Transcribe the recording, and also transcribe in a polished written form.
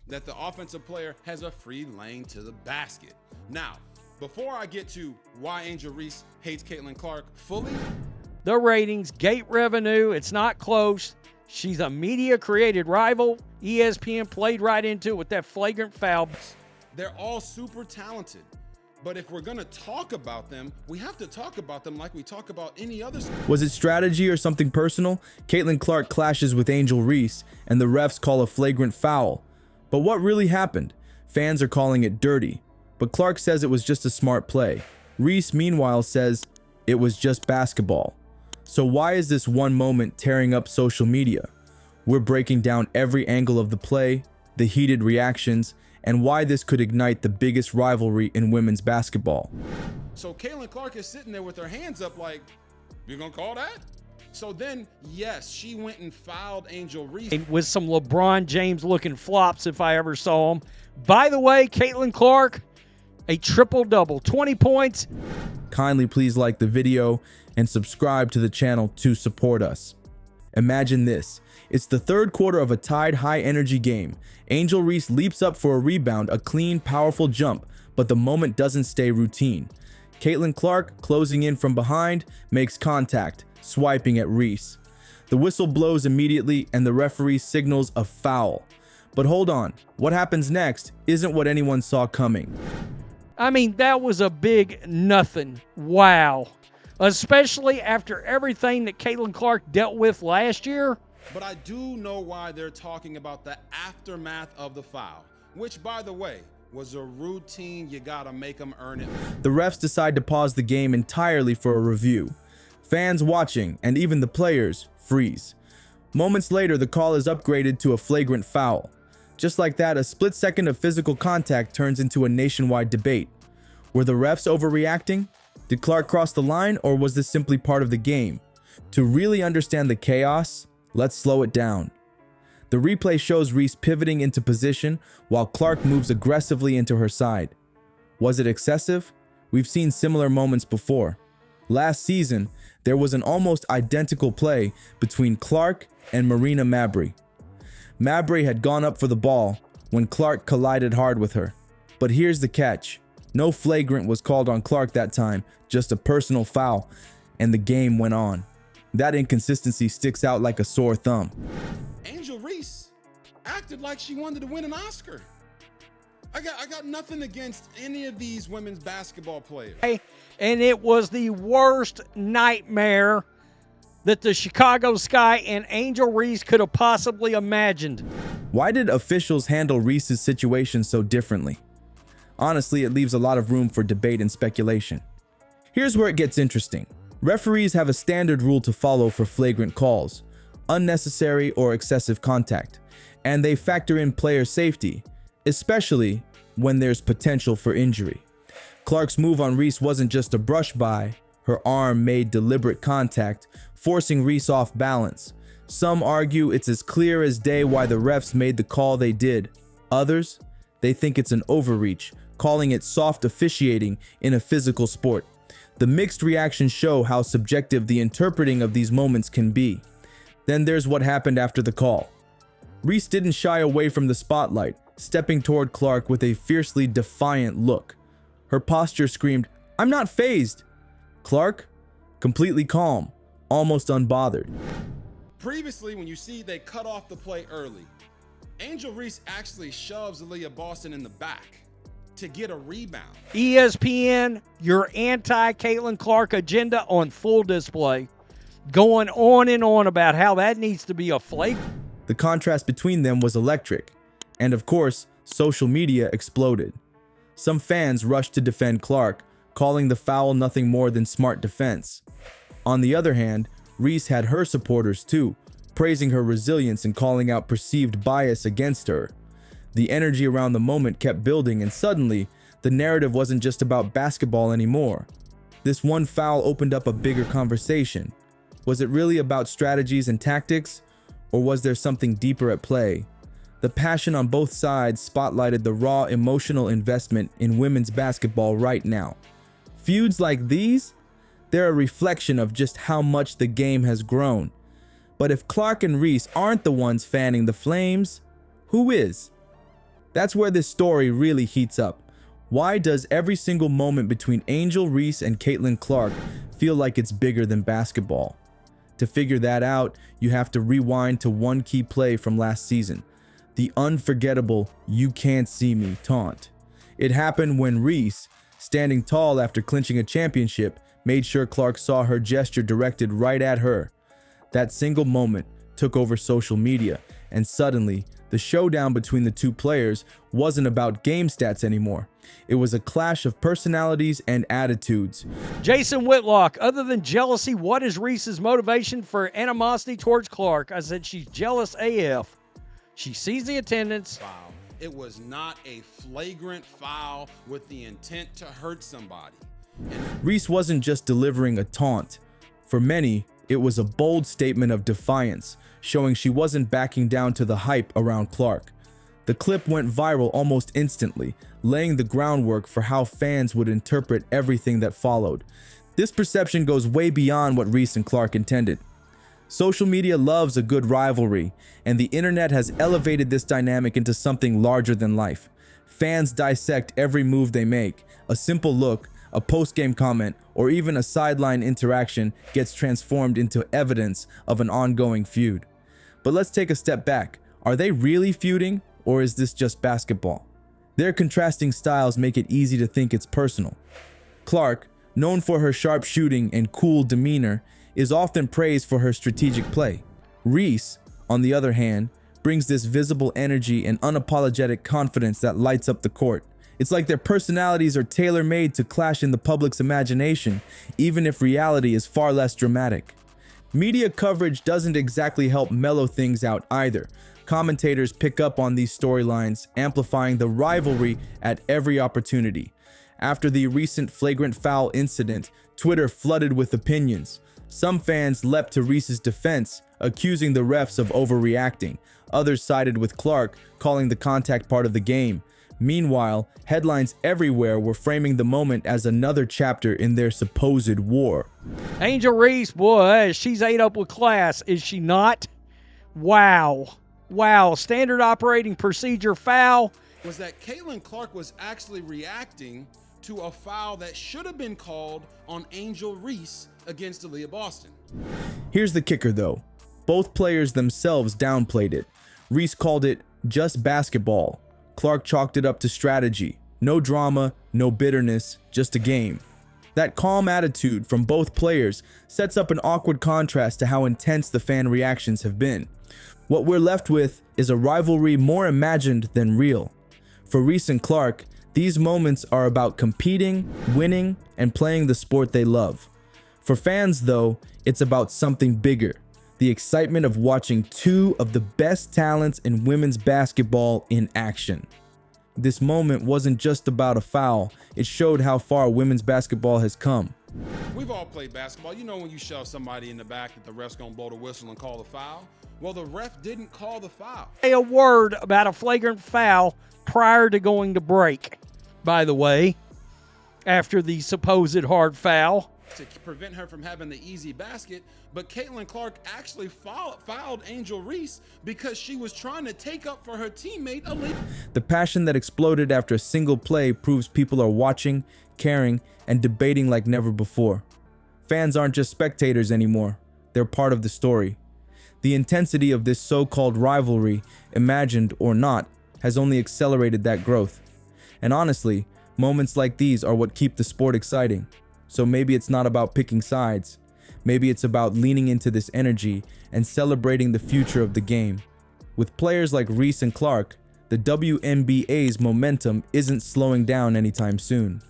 that the offensive player has a free lane to the basket. Now, before I get to why Angel Reese hates Caitlin Clark fully, the ratings, gate revenue, it's not close. She's a media-created rival. ESPN played right into it with that flagrant foul. they're all super talented. But if we're going to talk about them, we have to talk about them like we talk about any other sport. Was it strategy or something personal? Caitlin Clark clashes with Angel Reese, and the refs call a flagrant foul. But what really happened? Fans are calling it dirty, but Clark says it was just a smart play. Reese, meanwhile, says it was just basketball. So why is this one moment tearing up social media? We're breaking down every angle of the play, the heated reactions, and why this could ignite the biggest rivalry in women's basketball. So Caitlin Clark is sitting there with her hands up like, you gonna call that? So then, yes, she went and fouled Angel Reese. With some LeBron James looking flops if I ever saw them. By the way, Caitlin Clark, a triple-double, 20 points. Kindly please like the video and subscribe to the channel to support us. Imagine this. It's the third quarter of a tied high-energy game. Angel Reese leaps up for a rebound, a clean, powerful jump, but the moment doesn't stay routine. Caitlin Clark, closing in from behind, makes contact, swiping at Reese. The whistle blows immediately and the referee signals a foul. But hold on, what happens next isn't what anyone saw coming. I mean, that was a big nothing. Wow. Especially after everything that Caitlin Clark dealt with last year. But I do know why they're talking about the aftermath of the foul, which, by the way, was a routine. You gotta make them earn it. The refs decide to pause the game entirely for a review. Fans watching, and even the players, freeze. Moments later, the call is upgraded to a flagrant foul. Just like that, a split second of physical contact turns into a nationwide debate. Were the refs overreacting? Did Clark cross the line, or was this simply part of the game? To really understand the chaos, let's slow it down. The replay shows Reese pivoting into position while Clark moves aggressively into her side. Was it excessive? We've seen similar moments before. Last season, there was an almost identical play between Clark and Marina Mabrey. Mabrey had gone up for the ball when Clark collided hard with her. But here's the catch. No flagrant was called on Clark that time, just a personal foul, and the game went on. That inconsistency sticks out like a sore thumb. Angel Reese acted like she wanted to win an Oscar. I got nothing against any of these women's basketball players. And it was the worst nightmare that the Chicago Sky and Angel Reese could have possibly imagined. Why did officials handle Reese's situation so differently? Honestly, it leaves a lot of room for debate and speculation. Here's where it gets interesting. Referees have a standard rule to follow for flagrant calls, unnecessary or excessive contact, and they factor in player safety, especially when there's potential for injury. Clark's move on Reese wasn't just a brush by, her arm made deliberate contact, forcing Reese off balance. Some argue it's as clear as day why the refs made the call they did. Others, they think it's an overreach, calling it soft officiating in a physical sport. The mixed reactions show how subjective the interpreting of these moments can be. Then there's what happened after the call. Reese didn't shy away from the spotlight, stepping toward Clark with a fiercely defiant look. Her posture screamed, "I'm not fazed." Clark, completely calm, almost unbothered. Previously, when you see they cut off the play early, Angel Reese actually shoves Aaliyah Boston in the back to get a rebound. ESPN, your anti-Caitlin Clark agenda on full display. Going on and on about how that needs to be a flagrant. The contrast between them was electric, and of course, social media exploded. Some fans rushed to defend Clark, calling the foul nothing more than smart defense. On the other hand, Reese had her supporters too, praising her resilience and calling out perceived bias against her. The energy around the moment kept building, and suddenly, the narrative wasn't just about basketball anymore. This one foul opened up a bigger conversation. Was it really about strategies and tactics, or was there something deeper at play? The passion on both sides spotlighted the raw emotional investment in women's basketball right now. Feuds like these, they're a reflection of just how much the game has grown. But if Clark and Reese aren't the ones fanning the flames, who is? That's where this story really heats up. Why does every single moment between Angel Reese and Caitlin Clark feel like it's bigger than basketball? To figure that out, you have to rewind to one key play from last season, the unforgettable "you can't see me" taunt. It happened when Reese, standing tall after clinching a championship, made sure Clark saw her gesture directed right at her. That single moment took over social media, and suddenly, the showdown between the two players wasn't about game stats anymore. It was a clash of personalities and attitudes. Jason Whitlock, other than jealousy, what is Reese's motivation for animosity towards Clark? I said she's jealous AF. She sees the attendance. Foul. It was not a flagrant foul with the intent to hurt somebody. Reese wasn't just delivering a taunt. For many, it was a bold statement of defiance, showing she wasn't backing down to the hype around Clark. The clip went viral almost instantly, laying the groundwork for how fans would interpret everything that followed. This perception goes way beyond what Reese and Clark intended. Social media loves a good rivalry, and the internet has elevated this dynamic into something larger than life. Fans dissect every move they make. A simple look, a post-game comment, or even a sideline interaction gets transformed into evidence of an ongoing feud. But let's take a step back. Are they really feuding, or is this just basketball? Their contrasting styles make it easy to think it's personal. Clark, known for her sharp shooting and cool demeanor, is often praised for her strategic play. Reese, on the other hand, brings this visible energy and unapologetic confidence that lights up the court. It's like their personalities are tailor-made to clash in the public's imagination, even if reality is far less dramatic. Media coverage doesn't exactly help mellow things out either. Commentators pick up on these storylines, amplifying the rivalry at every opportunity. After the recent flagrant foul incident, Twitter flooded with opinions. Some fans leapt to Reese's defense, accusing the refs of overreacting. Others sided with Clark, calling the contact part of the game. Meanwhile, headlines everywhere were framing the moment as another chapter in their supposed war. Angel Reese, boy, she's ate up with class, is she not? Wow. Standard operating procedure foul. Was that Caitlin Clark was actually reacting to a foul that should have been called on Angel Reese against Aaliyah Boston. Here's the kicker though. Both players themselves downplayed it. Reese called it just basketball. Clark chalked it up to strategy. No drama, no bitterness, just a game. That calm attitude from both players sets up an awkward contrast to how intense the fan reactions have been. What we're left with is a rivalry more imagined than real. For Reese and Clark, these moments are about competing, winning, and playing the sport they love. For fans, though, it's about something bigger. The excitement of watching two of the best talents in women's basketball in action. This moment wasn't just about a foul, it showed how far women's basketball has come. We've all played basketball. You know when you shove somebody in the back that the ref's gonna blow the whistle and call the foul? Well, the ref didn't call the foul. Say a word about a flagrant foul prior to going to break, by the way, after the supposed hard foul. To prevent her from having the easy basket, but Caitlin Clark actually fouled Angel Reese because she was trying to take up for her teammate Aaliyah. The passion that exploded after a single play proves people are watching, caring, and debating like never before. Fans aren't just spectators anymore, they're part of the story. The intensity of this so-called rivalry, imagined or not, has only accelerated that growth. And honestly, moments like these are what keep the sport exciting. So maybe it's not about picking sides. Maybe it's about leaning into this energy and celebrating the future of the game. With players like Reese and Clark, the WNBA's momentum isn't slowing down anytime soon.